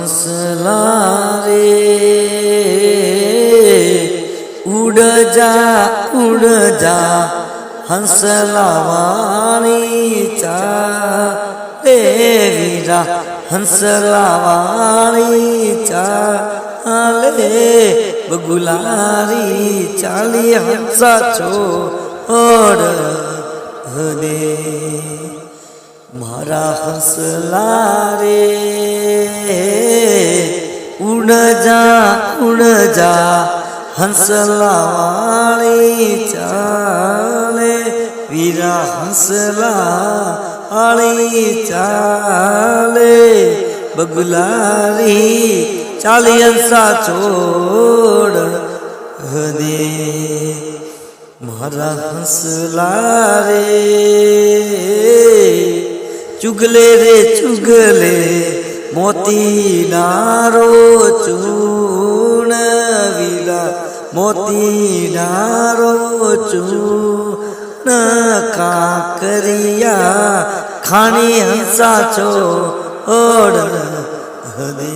हंसला रे उड़ जा हंसला वाणी चाले वीरा हंसला वाणी चाले बगुलारी चाली हंसा छोड़ दे मारा हंसला रे उड़ जा हंसला वाली चाले वीरा हंसला वाली चाले बगुलारी चाली हंसा छोड़ दे मारा हंसला रे चुगले रे चुगले मोती नारो चूण वीरा मोती नारो चूण काकरिया खानी हंसा छोड़ दे।